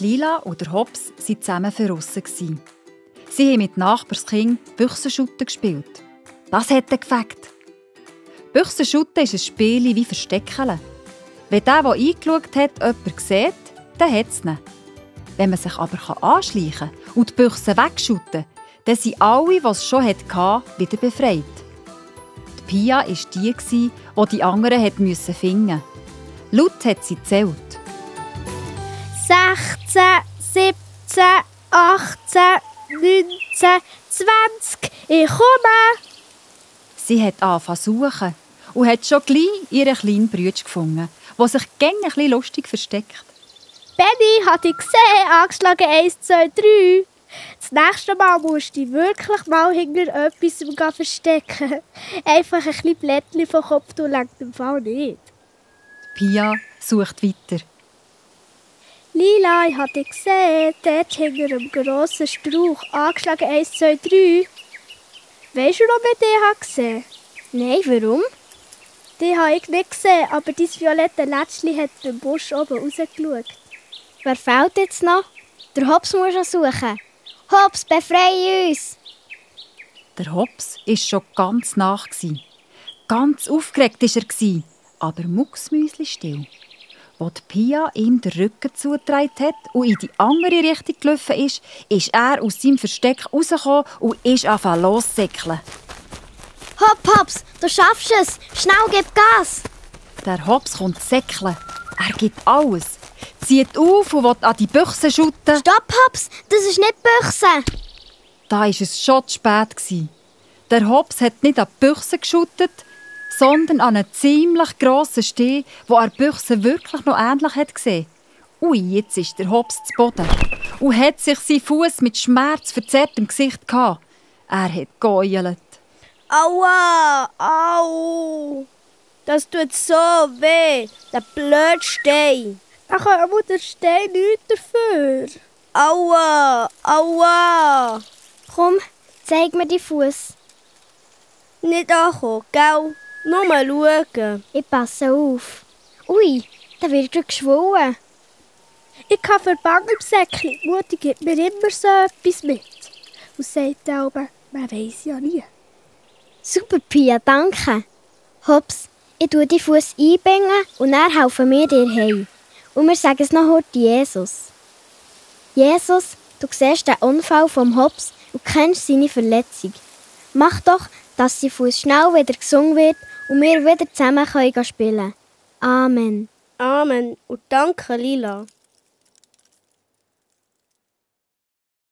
Lila und der Hops waren zusammen draussen. Sie haben mit Nachbarskindern Büchsenschutten gespielt. Das hat gefällt. Büchsenschutten ist ein Spiel wie Versteckeln. Wenn der eingeschaut hat, jemand sieht, dann hat es ihn. Wenn man sich aber anschleichen und die Büchse wegschutten, dann sind alle, die es schon hatten, wieder befreit. Die Pia war die, die anderen finden mussten. Laut hat sie gezählt. 16, 17, 18, 19, 20. Ich komme! Sie hat angefangen zu suchen und hat schon gleich ihren kleinen Bruder gefunden, der sich gerne ein bisschen lustig versteckt. Benni, hat dich gesehen? Angeschlagen 1, 2, 3. Das nächste Mal musst du dich wirklich mal hinter etwas verstecken. Einfach ein bisschen Blättchen vom Kopf lenkt im Fall nicht. Pia sucht weiter. Lila, ich habe dich gesehen. Dort hinter einem grossen Strauch. Angeschlagen 1, 2, 3. Weisst du noch, wer dich gesehen? Nein, warum? Die habe ich nicht gesehen, aber dein violette Lätzchen hat beim Busch oben rausgeschaut. Wer fehlt jetzt noch? Der Hops muss noch suchen. Hops, befreie uns! Der Hops war schon ganz nach. Ganz aufgeregt war er, aber mucksmäuschenstill. Als Pia ihm den Rücken zugetragen hat und in die andere Richtung gelaufen ist er aus seinem Versteck rausgekommen und ist angefangen loszusäckeln. Hops, du schaffst es! Schnell, gib Gas! Der Hops kommt säckeln. Er gibt alles. Zieht auf und will an die Büchse schütten. Stopp, Hops! Das ist nicht Büchse! Da war es schon zu spät. Der Hops hat nicht an die Büchse geschüttet, sondern an einen ziemlich grossen Steh, wo er die Büchse wirklich noch ähnlich hat gesehen. Ui, jetzt ist der Hops zu Boden und hat sich seinen Fuß mit schmerzverzerrtem Gesicht gehabt. Er hat geheult. Aua! Au! Das tut so weh, der blöde Stein. Da kann aber der Stein nichts dafür. Aua! Aua! Komm, zeig mir deinen Fuß. Nicht ankommen, gell? Nur mal schauen. Ich passe auf. Ui, da wird er geschwollen. Ich habe Verband im Säckchen. Mutti gibt mir immer so etwas mit. Und sagt aber, man weiss ja nie. Super, Pia, danke. Hops, ich tue deinen Fuß einbinden und dann helfen wir dir heim. Und wir sagen es noch heute Jesus. Jesus, du siehst den Unfall vom Hops und kennst seine Verletzung. Mach doch, dass sein Fuß schnell wieder gesund wird und wir wieder zusammen spielen können. Amen. Amen und danke, Lila.